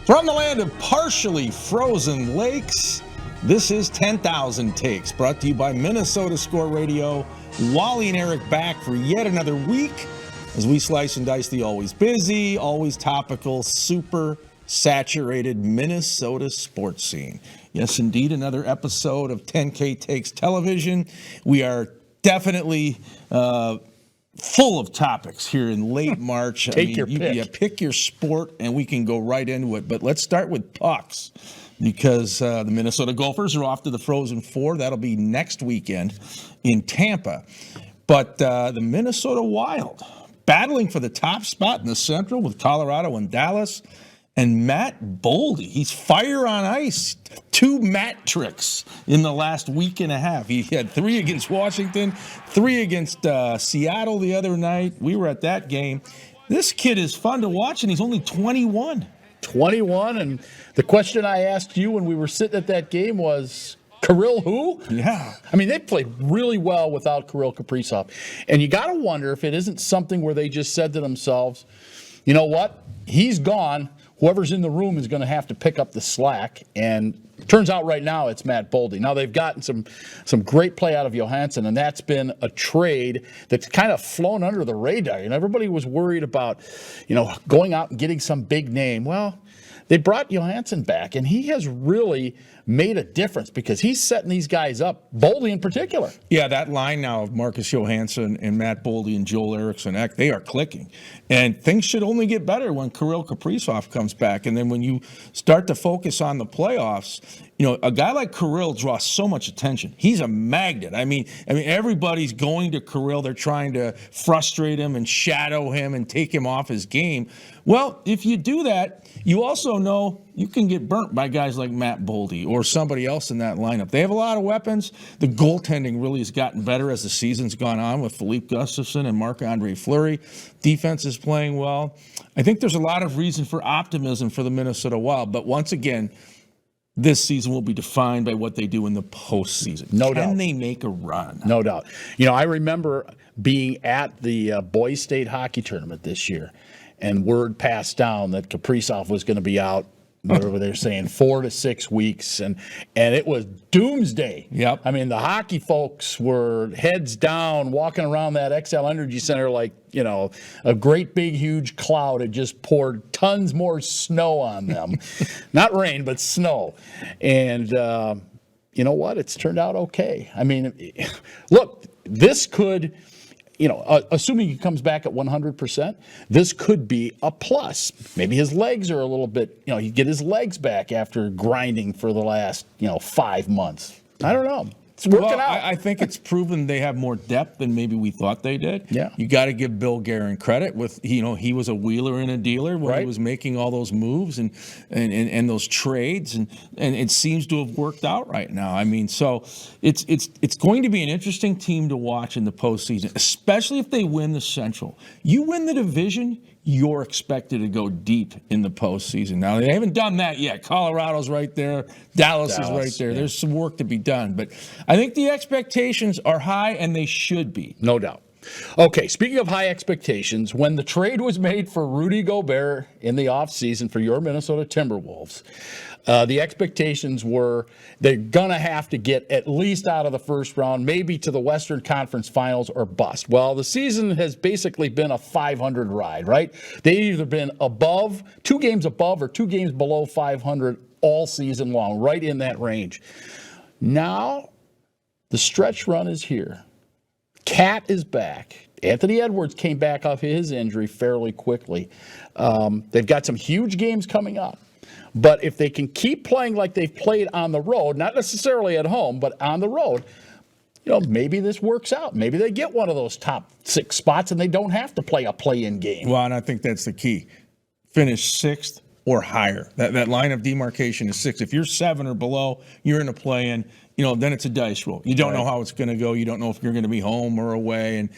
From the land of partially frozen lakes, this is 10,000 Takes, brought to you by Minnesota Score Radio. Wally and Eric back for yet another week as we slice and dice the always busy, always topical, super saturated Minnesota sports scene. Yes, indeed, another episode of 10K Takes Television. We are definitely full of topics here in late March. Take your pick. Yeah, pick your sport, and we can go right into it. But let's start with pucks, because the Minnesota Gophers are off to the Frozen Four. That'll be next weekend in Tampa. But the Minnesota Wild, battling for the top spot in the Central with Colorado and Dallas. And Matt Boldy, he's fire on ice. 2 Matt tricks in the last week and a half. He had 3 against Washington, 3 against Seattle the other night. We were at that game. This kid is fun to watch, and he's only 21. 21, and the question I asked you when we were sitting at that game was, Kirill who? Yeah. I mean, they played really well without Kirill Kaprizov. And you got to wonder if it isn't something where they just said to themselves, you know what, he's gone. Whoever's in the room is going to have to pick up the slack, and turns out right now it's Matt Boldy. Now they've gotten some great play out of Johansson, and that's been a trade that's kind of flown under the radar. You know, everybody was worried about, going out and getting some big name. Well, they brought Johansson back, and he has really made a difference because he's setting these guys up, Boldy in particular. Yeah, that line now of Marcus Johansson and Matt Boldy and Joel Eriksson, they are clicking. And things should only get better when Kirill Kaprizov comes back. And then when you start to focus on the playoffs, a guy like Kirill draws so much attention. He's a magnet. I mean, everybody's going to Kirill. They're trying to frustrate him and shadow him and take him off his game. Well, if you do that, you also know you can get burnt by guys like Matt Boldy or somebody else in that lineup. They have a lot of weapons. The goaltending really has gotten better as the season's gone on with Philippe Gustafsson and Marc-Andre Fleury. Defense is playing well. I think there's a lot of reason for optimism for the Minnesota Wild. But once again, this season will be defined by what they do in the postseason. No doubt. Can they make a run? No doubt. I remember being at the Boys State Hockey Tournament this year, and word passed down that Kaprizov was going to be out, whatever they're saying, 4 to 6 weeks, and it was doomsday. Yep. I mean, the hockey folks were heads down, walking around that XL Energy Center like, a great big huge cloud had just poured tons more snow on them. Not rain, but snow. And you know what? It's turned out okay. I mean, look, this could, assuming he comes back at 100%, this could be a plus. Maybe his legs are a little bit, he get his legs back after grinding for the last, 5 months. I don't know. It's working out. I think it's proven they have more depth than maybe we thought they did. Yeah. You got to give Bill Guerin credit with, he was a wheeler and a dealer when he was making all those moves and those trades, and it seems to have worked out right now. I mean, so it's going to be an interesting team to watch in the postseason, especially if they win the Central. You win the division, you're expected to go deep in the postseason. Now, they haven't done that yet. Colorado's right there. Dallas is right there. Yeah. There's some work to be done. But I think the expectations are high, and they should be. No doubt. Okay, speaking of high expectations, when the trade was made for Rudy Gobert in the offseason for your Minnesota Timberwolves, the expectations were they're going to have to get at least out of the first round, maybe to the Western Conference Finals or bust. Well, the season has basically been a 500 ride, right? They've either been above, 2 games above or 2 games below 500 all season long, right in that range. Now, the stretch run is here. Cat is back. Anthony Edwards came back off his injury fairly quickly. They've got some huge games coming up. But if they can keep playing like they've played on the road, not necessarily at home, but on the road, maybe this works out. Maybe they get one of those top 6 spots and they don't have to play a play-in game. Well, and I think that's the key. Finish 6th or higher. That line of demarcation is 6. If you're 7 or below, you're in a play-in. then it's a dice roll. You don't know how it's going to go. You don't know if you're going to be home or away. And,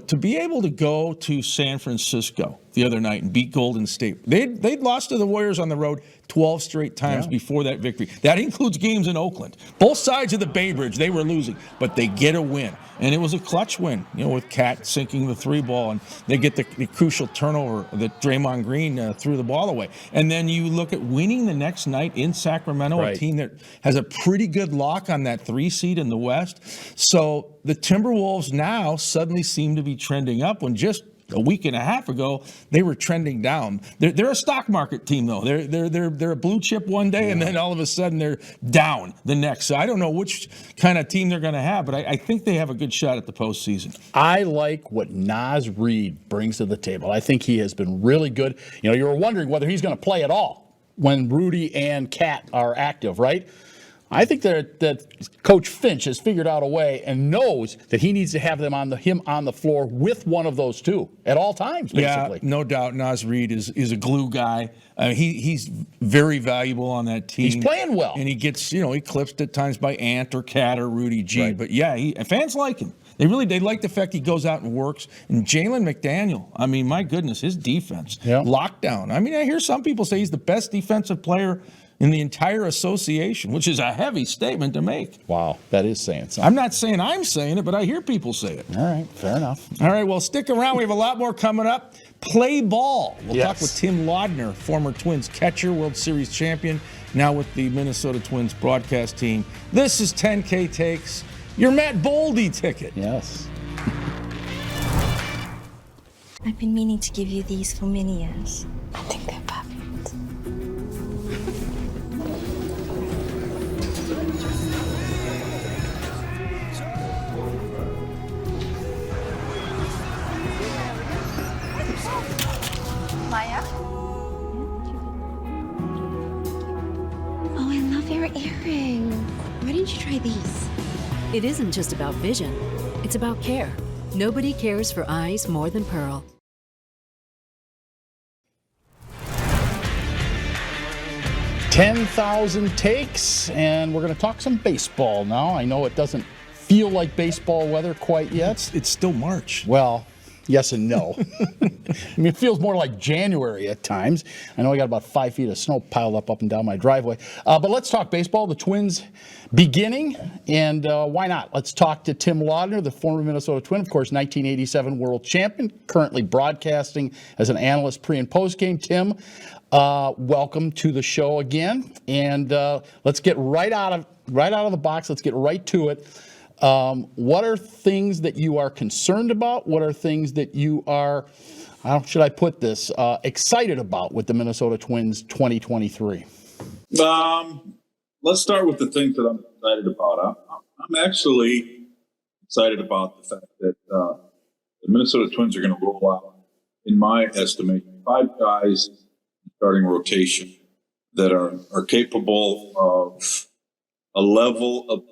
to be able to go to San Francisco the other night and beat Golden State, they'd lost to the Warriors on the road 12 straight times before that victory. That includes games in Oakland. Both sides of the Bay Bridge, they were losing, but they get a win. And it was a clutch win, with Cat sinking the 3-ball, and they get the crucial turnover that Draymond Green threw the ball away. And then you look at winning the next night in Sacramento, a team that has a pretty good lock on that 3 seed in the West. So the Timberwolves now suddenly seem to be trending up when just a week and a half ago they were trending down. They're a stock market team, though. They're a blue chip one day, and then all of a sudden they're down the next. So I don't know which kind of team they're going to have, but I think they have a good shot at the postseason. I like what Naz Reid brings to the table. I think he has been really good. You were wondering whether he's going to play at all when Rudy and Cat are active, right? I think that Coach Finch has figured out a way and knows that he needs to have him on the floor with one of those two at all times, basically. Yeah, no doubt. Naz Reid is a glue guy. He's very valuable on that team. He's playing well. And he gets, eclipsed at times by Ant or Cat or Rudy G. Right. But, fans like him. They like the fact he goes out and works. And Jalen McDaniel, my goodness, his defense, lockdown. I hear some people say he's the best defensive player in the entire association, which is a heavy statement to make. Wow, that is saying something. I'm not saying I'm saying it, but I hear people say it. All right, fair enough. All right, well, stick around. We have a lot more coming up. Play ball. We'll talk with Tim Laudner, former Twins catcher, World Series champion, now with the Minnesota Twins broadcast team. This is 10K Takes, your Matt Boldy ticket. Yes. I've been meaning to give you these for many years. I think they're perfect. Maya? Oh, I love your earring. Why didn't you try these? It isn't just about vision. It's about care. Nobody cares for eyes more than Pearl. $10,000 takes, and we're going to talk some baseball now. I know it doesn't feel like baseball weather quite yet. It's still March. Well, yes and no. It feels more like January at times. I know I got about 5 feet of snow piled up and down my driveway. But let's talk baseball. The Twins beginning, and why not? Let's talk to Tim Laudner, the former Minnesota Twin, of course, 1987 world champion, currently broadcasting as an analyst pre- and post-game. Tim, welcome to the show again. And let's get right out of the box. Let's get right to it. What are things that you are concerned about? What are things that you are, how should I put this, excited about with the Minnesota Twins 2023? Let's start with the things that I'm excited about. I'm actually excited about the fact that the Minnesota Twins are going to roll out, in my estimation, 5 guys in starting rotation that are capable of a level of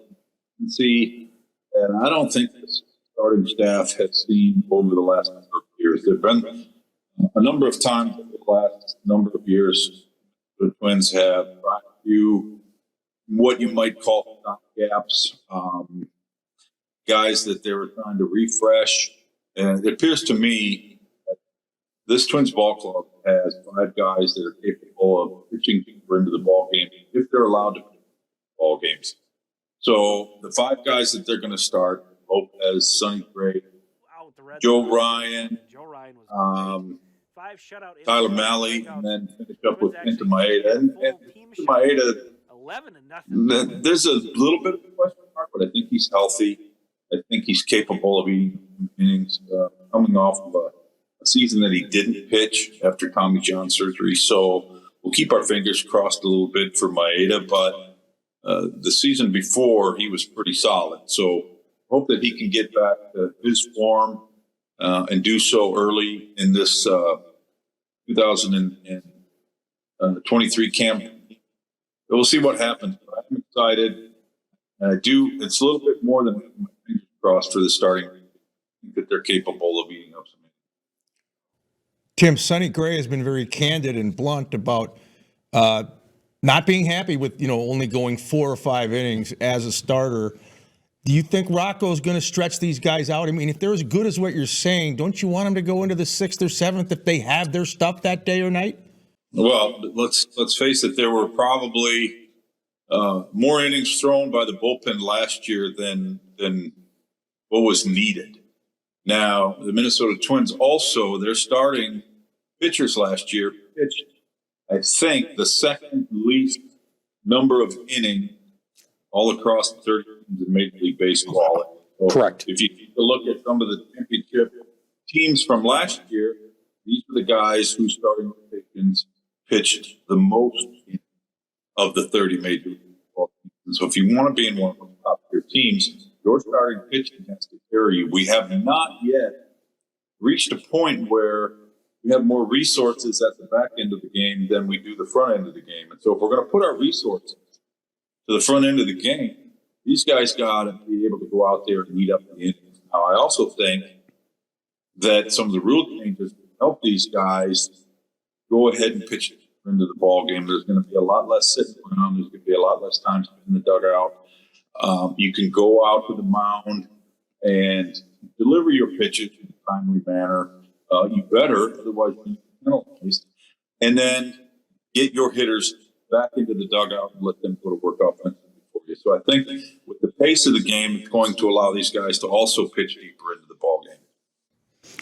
consistency. And I don't think the starting staff has seen over the last number of years. There have been a number of times over the last number of years the Twins have tried to do what you might call gaps, guys that they were trying to refresh. And it appears to me that this Twins ball club has 5 guys that are capable of pitching deeper into the ball game if they're allowed to pitch ball games. So the 5 guys that they're going to start: Lopez, Sonny Gray, Joe Ryan, Tyler Mahle, and then finish up with Kenta Maeda. And Maeda, there's a little bit of a question mark, but I think he's healthy. I think he's capable of eating innings, coming off of a season that he didn't pitch after Tommy John surgery. So we'll keep our fingers crossed a little bit for Maeda, but the season before, he was pretty solid. So hope that he can get back to his form and do so early in this 2023 campaign. We'll see what happens. But I'm excited. And it's a little bit more than my fingers crossed for the starting. I think that they're capable of eating up some. Tim, Sonny Gray has been very candid and blunt about not being happy with, only going 4 or 5 innings as a starter. Do you think Rocco's going to stretch these guys out? I mean, if they're as good as what you're saying, don't you want them to go into the 6th or 7th if they have their stuff that day or night? Well, let's face it. There were probably more innings thrown by the bullpen last year than what was needed. Now, the Minnesota Twins also, their starting pitchers last year pitched, I think, the second least number of innings all across the 30 teams in Major League Baseball. So Correct. If you look at some of the championship teams from last year, these are the guys whose starting rotations pitched the most of the 30 Major League Baseball teams. So if you want to be in one of the top tier teams, your starting pitching has to carry you. We have not yet reached a point where we have more resources at the back end of the game than we do the front end of the game. And so if we're going to put our resources to the front end of the game, these guys got to be able to go out there and eat up the innings. Now, I also think that some of the rule changes help these guys go ahead and pitch into the ball game. There's going to be a lot less sitting around. There's going to be a lot less time spent in the dugout. You can go out to the mound and deliver your pitches in a timely manner. You better, otherwise you get penalized. And then get your hitters back into the dugout and let them go to work offensively for you. So I think with the pace of the game, it's going to allow these guys to also pitch deeper into the ball game.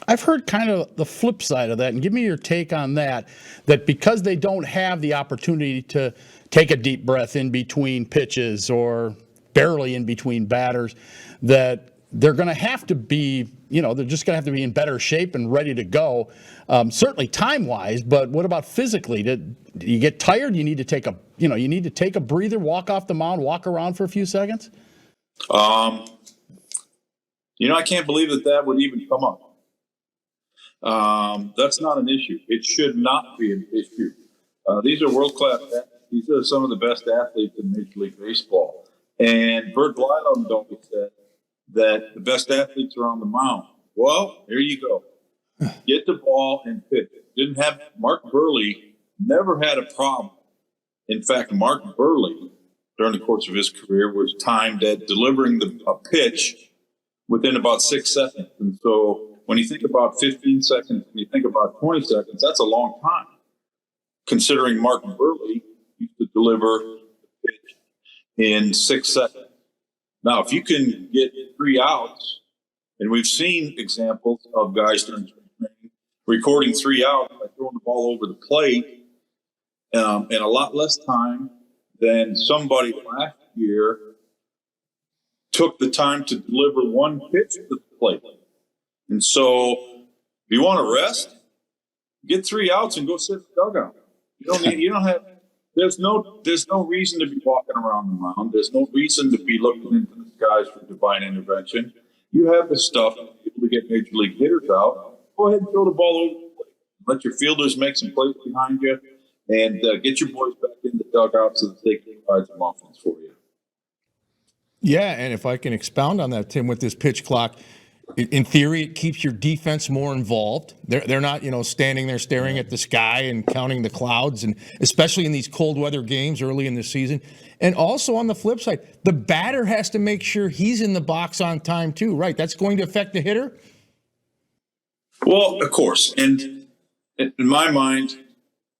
I've heard kind of the flip side of that, and give me your take on that because they don't have the opportunity to take a deep breath in between pitches or barely in between batters, that they're going to have to be, they're just going to have to be in better shape and ready to go, certainly time-wise, but what about physically? Do you get tired? You need to take a breather, walk off the mound, walk around for a few seconds? I can't believe that would even come up. That's not an issue. It should not be an issue. These are world-class athletes. These are some of the best athletes in Major League Baseball. And Bert Blyleven always said that the best athletes are on the mound. Well, there you go. Get the ball and pitch. Mark Burley never had a problem. In fact, Mark Burley, during the course of his career, was timed at delivering a pitch within about 6 seconds. And so when you think about 15 seconds, when you think about 20 seconds, that's a long time. Considering Mark Burley used to deliver the pitch in 6 seconds. Now, if you can get 3 outs, and we've seen examples of guys during training recording 3 outs by throwing the ball over the plate in a lot less time than somebody last year took the time to deliver 1 pitch to the plate. And so, if you want to rest, get 3 outs and go sit in the dugout. There's no reason to be walking around the mound. There's no reason to be looking into the skies for divine intervention. You have the stuff to be able to get Major League hitters out. Go ahead and throw the ball over the plate. Let your fielders make some plays behind you, and get your boys back in the dugout so that they can provide some offense for you. Yeah, and if I can expound on that, Tim, with this pitch clock, in theory, it keeps your defense more involved. They're not, standing there staring at the sky and counting the clouds, and especially in these cold weather games early in the season. And also on the flip side, the batter has to make sure he's in the box on time too, right? That's going to affect the hitter? Well, of course. And in my mind,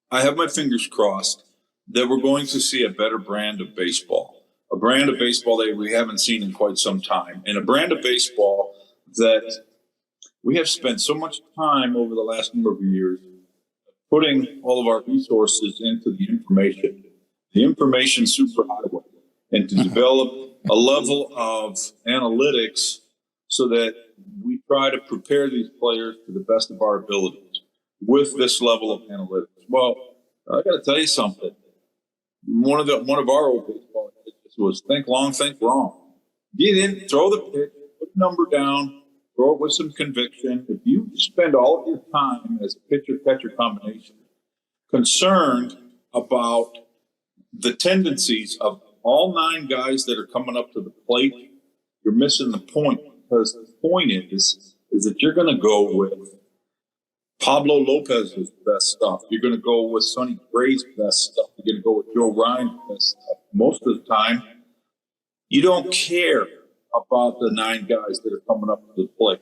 I have my fingers crossed that we're going to see a better brand of baseball, a brand of baseball that we haven't seen in quite some time, and a brand of baseball that we have spent so much time over the last number of years putting all of our resources into the information superhighway, and to develop a level of analytics so that we try to prepare these players to the best of our abilities with this level of analytics. Well, I got to tell you something. One of our old baseball was think long, think wrong. Get in, throw the pitch, put the number down, throw it with some conviction. If you spend all of your time as a pitcher-catcher combination concerned about the tendencies of all 9 guys that are coming up to the plate, you're missing the point, because the point is that you're going to go with Pablo Lopez's best stuff. You're going to go with Sonny Gray's best stuff. You're going to go with Joe Ryan's best stuff. Most of the time, you don't care about the 9 guys that are coming up to the plate.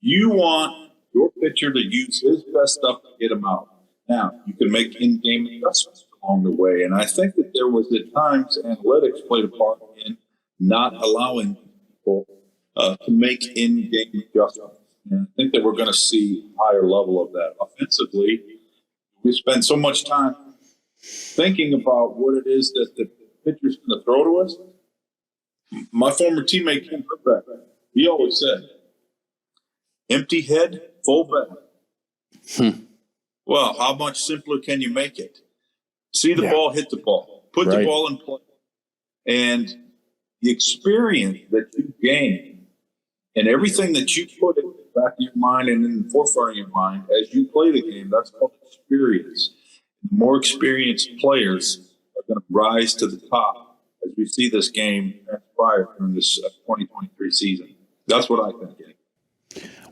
You want your pitcher to use his best stuff to get him out. Now, you can make in-game adjustments along the way, and I think that there was at times analytics played a part in not allowing people to make in-game adjustments. And I think that we're going to see a higher level of that. Offensively, we spend so much time thinking about what it is that the pitcher's going to throw to us. My former teammate, Ken Herbeck, he always said, empty head, full bat. Well, how much simpler can you make it? See the ball, hit the ball, put the ball in play. And the experience that you gain and everything that you put in the back of your mind and in the forefront of your mind as you play the game, that's called experience. The more experienced players are going to rise to the top as we see this game transpire during this 2023 season. That's what I think.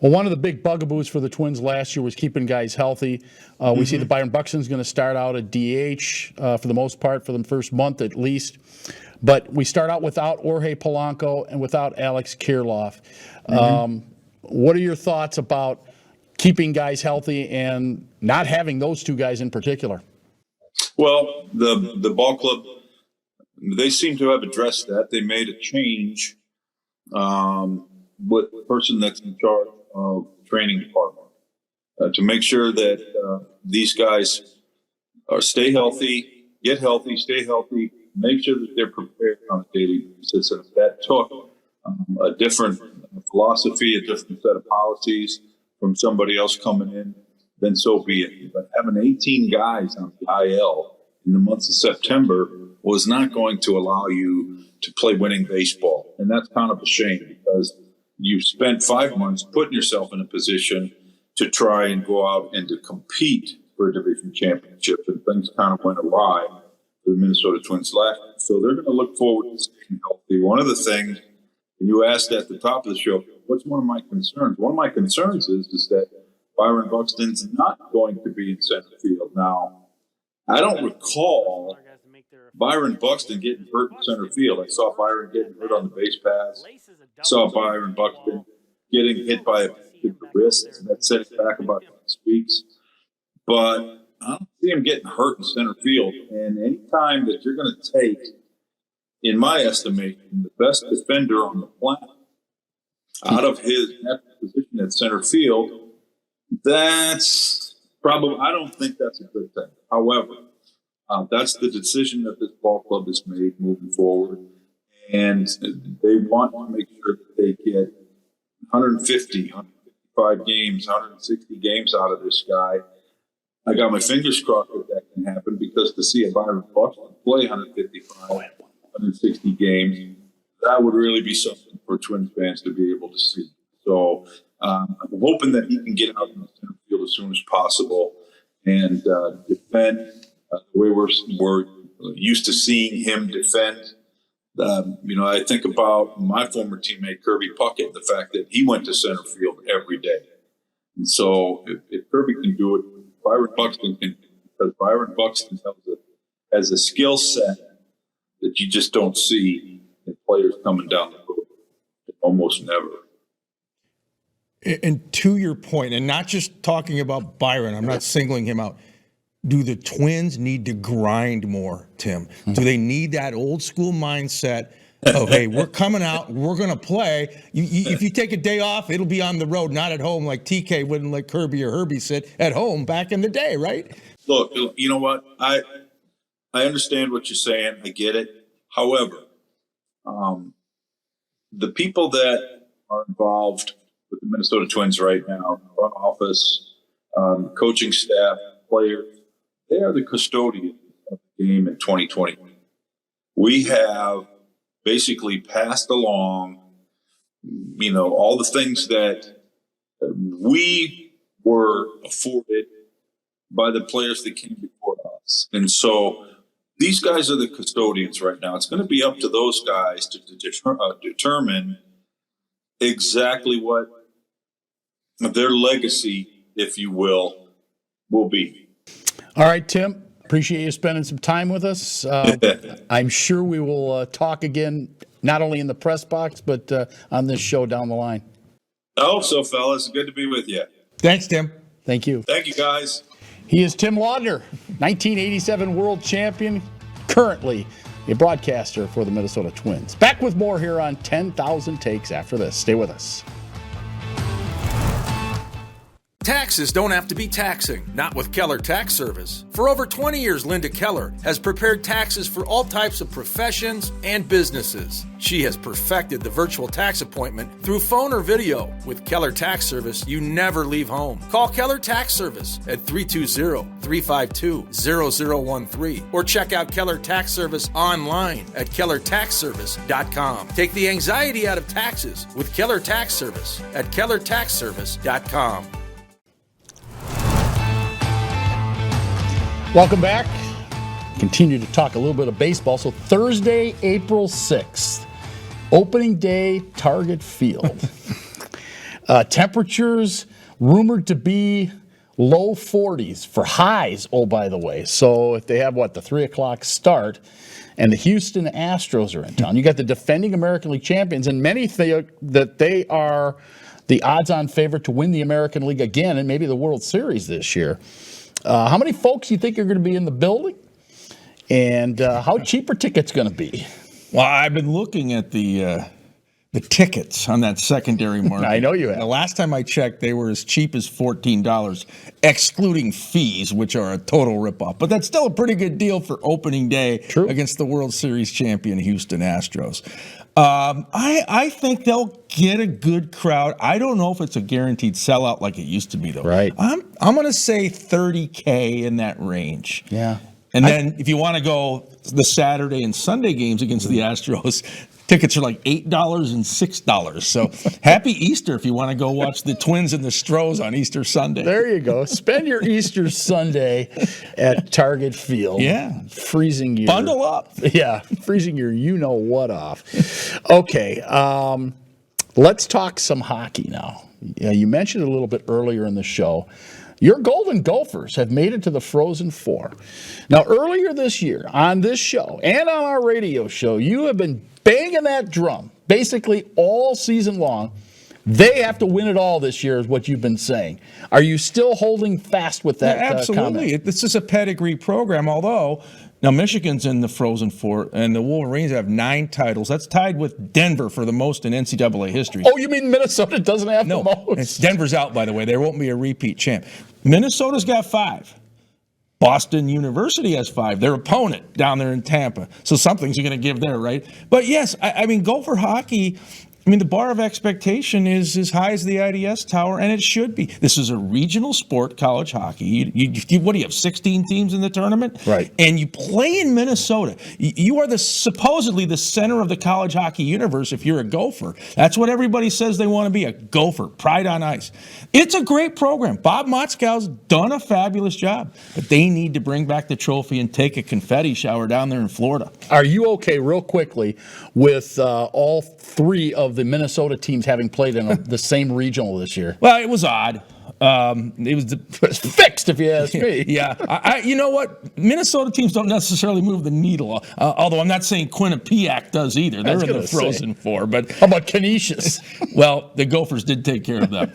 Well, one of the big bugaboos for the Twins last year was keeping guys healthy. We see that Byron Buxton's going to start out at DH for the most part for the first month at least. But we start out without Jorge Polanco and without Alex Kirilloff. What are your thoughts about keeping guys healthy and not having those 2 guys in particular? Well, the ball club, they seem to have addressed that. They made a change with the person that's in charge of the training department to make sure that these guys stay healthy, get healthy, stay healthy, make sure that they're prepared on a daily basis. And if that took a different philosophy, a different set of policies from somebody else coming in, then so be it. But having 18 guys on the IL in the months of September was not going to allow you to play winning baseball. And that's kind of a shame because you've spent 5 months putting yourself in a position to try and go out and to compete for a division championship, and things kind of went awry for the Minnesota Twins last year. So they're going to look forward to staying healthy. One of the things, and you asked at the top of the show, what's one of my concerns? One of my concerns is that Byron Buxton's not going to be in center field. Now, I don't recall Byron Buxton getting hurt in center field. I saw Byron getting hurt on the base pass. I saw Byron Buxton getting hit by a pitch in the wrist, and that set it back about 6 weeks. But I don't see him getting hurt in center field. And any time that you're going to take, in my estimation, the best defender on the planet out of his natural position at center field, that's probably, I don't think that's a good thing. However, that's the decision that this ball club has made moving forward. And they want to make sure that they get 150, 155 games, 160 games out of this guy. I got my fingers crossed that can happen, because to see a Byron Buxton play 155, 160 games, that would really be something for Twins fans to be able to see. So I'm hoping that he can get out in the center field as soon as possible and defend the way we're used to seeing him defend. I think about my former teammate, Kirby Puckett, the fact that he went to center field every day. And so if Kirby can do it, Byron Buxton can, because Byron Buxton has a skill set that you just don't see in players coming down the road. Almost never. And to your point, and not just talking about Byron, I'm not singling him out. Do the Twins need to grind more, Tim? Do they need that old school mindset of, hey, we're coming out, we're going to play. If you take a day off, it'll be on the road, not at home like TK wouldn't let Kirby or Herbie sit at home back in the day, right? Look, you know what? I understand what you're saying. I get it. However, the people that are involved with the Minnesota Twins right now, front office, coaching staff, players, they are the custodians of the game in 2020. We have basically passed along, all the things that we were afforded by the players that came before us. And so these guys are the custodians right now. It's going to be up to those guys to determine exactly what their legacy if you will be. All right, Tim. Appreciate you spending some time with us. I'm sure we will talk again, not only in the press box, but on this show down the line. I hope so, fellas. Good to be with you. Thanks, Tim. Thank you. Thank you, guys. He is Tim Laudner, 1987 world champion, currently a broadcaster for the Minnesota Twins. Back with more here on 10,000 Takes after this. Stay with us. Taxes don't have to be taxing, not with Keller Tax Service. For over 20 years, Linda Keller has prepared taxes for all types of professions and businesses. She has perfected the virtual tax appointment through phone or video. With Keller Tax Service, you never leave home. Call Keller Tax Service at 320-352-0013 or check out Keller Tax Service online at kellertaxservice.com. Take the anxiety out of taxes with Keller Tax Service at kellertaxservice.com. Welcome back. Continue to talk a little bit of baseball. So Thursday, April 6th, opening day, Target Field. Temperatures rumored to be low 40s for highs, oh, by the way. So if they have, the 3 o'clock start, and the Houston Astros are in town. You got the defending American League champions, and many think that they are the odds-on favorite to win the American League again and maybe the World Series this year. How many folks do you think are going to be in the building? And how cheap are tickets going to be? Well, I've been looking at the tickets on that secondary market. I know you have. The last time I checked, they were as cheap as $14, excluding fees, which are a total ripoff. But that's still a pretty good deal for opening day against the World Series champion Houston Astros. I think they'll get a good crowd. I don't know if it's a guaranteed sellout like it used to be, though. Right. I'm going to say 30K in that range. Yeah. And then if you want to go the Saturday and Sunday games against the Astros, tickets are like $8 and $6. So happy Easter if you want to go watch the Twins and the Stros on Easter Sunday. There you go. Spend your Easter Sunday at Target Field. Yeah. Freezing your... Bundle up. Yeah. Freezing your you-know-what off. Okay. Let's talk some hockey now. You mentioned it a little bit earlier in the show. Your Golden Gophers have made it to the Frozen Four. Now, earlier this year on this show and on our radio show, you have been banging that drum basically all season long. They have to win it all this year is what you've been saying. Are you still holding fast with that absolutely. comment? This is a pedigree program, although now Michigan's in the Frozen Four, and the Wolverines have 9 titles. That's tied with Denver for the most in NCAA history. Oh, you mean Minnesota doesn't have the most? Denver's out, by the way. There won't be a repeat champ. Minnesota's got 5. Boston University has 5. Their opponent down there in Tampa. So something's you're going to give there, right? But yes, I mean, Gopher Hockey, the bar of expectation is as high as the IDS tower, and it should be. This is a regional sport, college hockey. What do you have, 16 teams in the tournament? Right. And you play in Minnesota. You are supposedly the center of the college hockey universe if you're a Gopher. That's what everybody says they want to be, a Gopher, pride on ice. It's a great program. Bob Motzkow's done a fabulous job, but they need to bring back the trophy and take a confetti shower down there in Florida. Are you okay, real quickly, with all 3 of the Minnesota teams having played in the same regional this year? Well, it was odd. It was fixed, if you ask me. Yeah. You know what? Minnesota teams don't necessarily move the needle, although I'm not saying Quinnipiac does either. They're in the Frozen Four. But how about Canisius? Well, the Gophers did take care of them.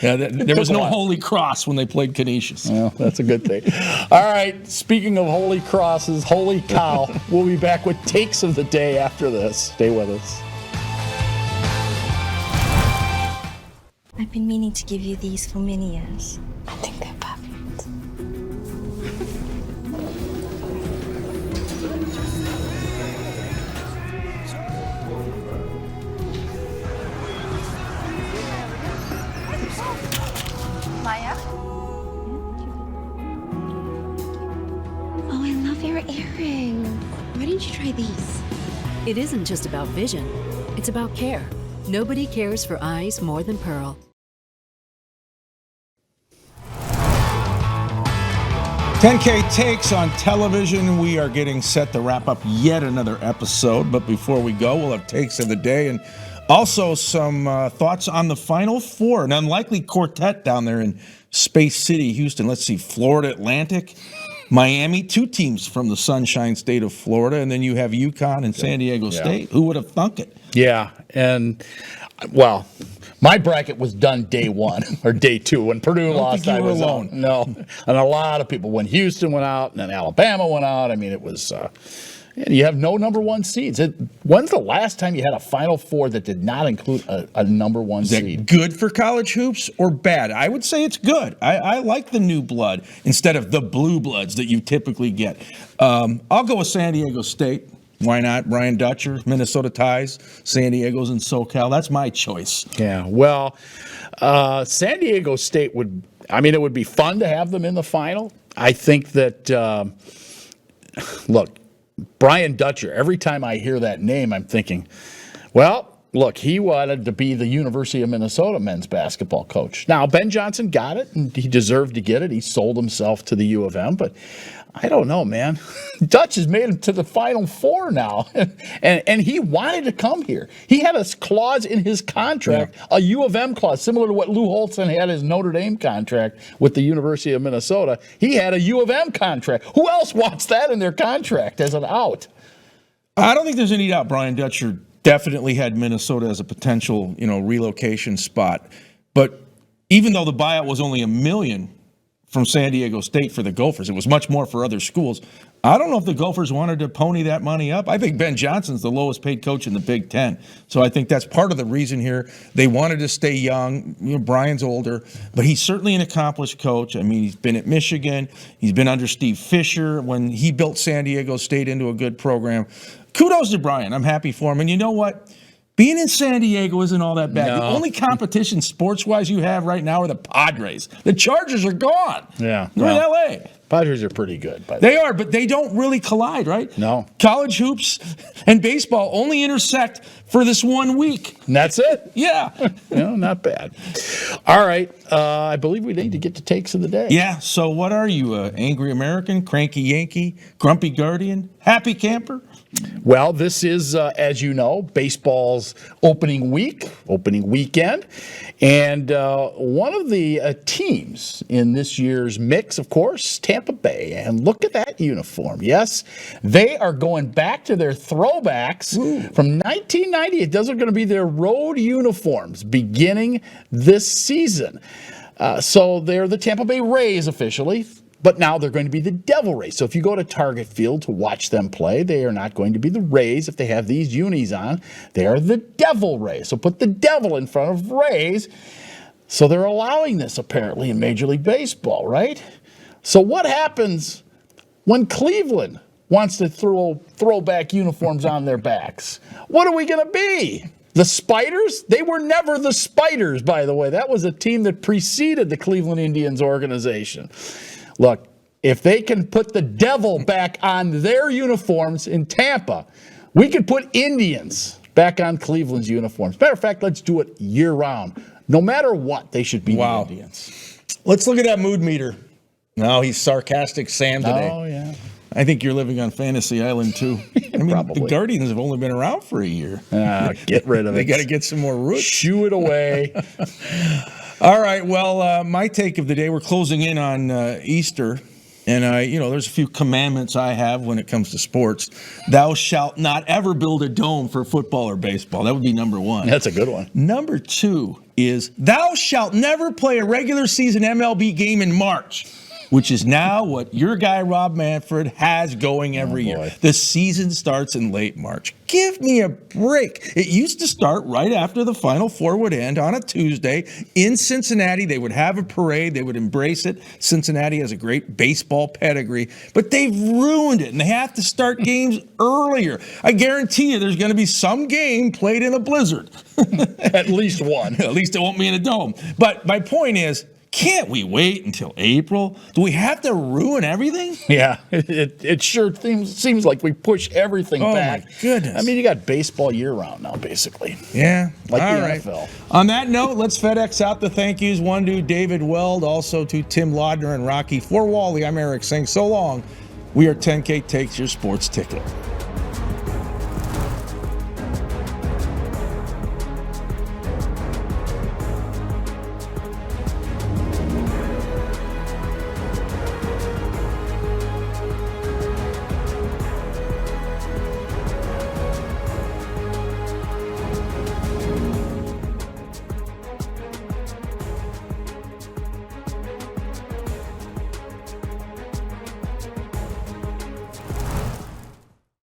There was no Holy Cross when they played Canisius. Well, that's a good thing. All right. Speaking of Holy Crosses, holy cow, we'll be back with takes of the day after this. Stay with us. I've been meaning to give you these for many years. I think they're perfect. Maya? Oh, I love your earring. Why didn't you try these? It isn't just about vision, it's about care. Nobody cares for eyes more than Pearl. 10K Takes on television. We are getting set to wrap up yet another episode. But before we go, we'll have takes of the day. And Also, some thoughts on the Final Four. An unlikely quartet down there in Space City, Houston. Let's see, Florida Atlantic, Miami, 2 teams from the Sunshine State of Florida, and then you have UConn and San Diego State. Who would have thunk it? Yeah, and, well, my bracket was done day 1 or day 2. When Purdue lost, I was alone. No, and a lot of people. When Houston went out and then Alabama went out, I mean, it was and you have no number 1 seeds. When's the last time you had a Final Four that did not include a number 1 Is that seed? good for college hoops or bad? I would say it's good. I like the new blood instead of the blue bloods that you typically get. I'll go with San Diego State. Why not? Brian Dutcher, Minnesota ties, San Diego's in SoCal. That's my choice. Yeah, well, San Diego State would, I mean, it would be fun to have them in the final. I think that, look, Brian Dutcher, every time I hear that name, I'm thinking, well, look, he wanted to be the University of Minnesota men's basketball coach. Now, Ben Johnson got it, and he deserved to get it. He sold himself to the U of M, but I don't know, man. Dutch has made it to the Final Four now, and he wanted to come here. He had a clause in his contract, a U of M clause, similar to what Lou Holtz had his Notre Dame contract with the University of Minnesota. He had a U of M contract. Who else wants that in their contract as an out? I don't think there's any doubt Brian Dutcher definitely had Minnesota as a potential, relocation spot. But even though the buyout was only $1 million from San Diego State for the Gophers, it was much more for other schools. I don't know if the Gophers wanted to pony that money up. I think Ben Johnson's the lowest paid coach in the Big Ten. So I think that's part of the reason here. They wanted to stay young. Brian's older, but he's certainly an accomplished coach. I mean, he's been at Michigan. He's been under Steve Fisher when he built San Diego State into a good program. Kudos to Brian. I'm happy for him. And you know what? Being in San Diego isn't all that bad. No. The only competition sports-wise you have right now are the Padres. The Chargers are gone. Yeah. They're in L.A. Padres are pretty good. They are, but they don't really collide, right? No. College hoops and baseball only intersect for this 1 week. And that's it. Yeah. Not bad. All right. I believe we need to get to takes of the day. Yeah, so what are you, angry American, cranky Yankee, grumpy Guardian, happy camper? Well, this is, as you know, baseball's opening weekend. And one of the teams in this year's mix, of course, Tampa Bay. And look at that uniform. Yes, they are going back to their throwbacks from 1990. Those are going to be their road uniforms beginning this season. So they're the Tampa Bay Rays officially. But now they're going to be the Devil Rays. So if you go to Target Field to watch them play, they are not going to be the Rays if they have these unis on. They are the Devil Rays. So put the devil in front of Rays. So they're allowing this apparently in Major League Baseball, right? So what happens when Cleveland wants to throw throwback uniforms on their backs? What are we going to be? The Spiders? They were never the Spiders, by the way. That was a team that preceded the Cleveland Indians organization. Look, if they can put the devil back on their uniforms in Tampa, we could put Indians back on Cleveland's uniforms. Matter of fact, let's do it year-round. No matter what, they should be the Indians. Let's look at that mood meter. No, he's sarcastic Sam today. Oh, yeah. I think you're living on Fantasy Island, too. I mean, Probably. The Guardians have only been around for a year. Get rid of it. They got to get some more roots. Shoo it away. All right, well, my take of the day, we're closing in on Easter, and there's a few commandments I have when it comes to sports. Thou shalt not ever build a dome for football or baseball. That would be number 1. That's a good one. Number 2 is thou shalt never play a regular season MLB game in March, which is now what your guy Rob Manfred has going every year. The season starts in late March. Give me a break. It used to start right after the Final Four would end on a Tuesday in Cincinnati. They would have a parade. They would embrace it. Cincinnati has a great baseball pedigree, but they've ruined it, and they have to start games earlier. I guarantee you there's going to be some game played in a blizzard. At least one. At least it won't be in a dome. But my point is, can't we wait until April? Do we have to ruin everything? Yeah, it sure seems like we push everything back. Oh, my goodness. I mean, you got baseball year-round now, basically. Yeah. Like all the right. NFL. On that note, let's FedEx out the thank yous. One to David Weld, also to Tim Laudner and Rocky. For Wally, I'm Eric saying so long. We are 10K Takes, your sports ticket.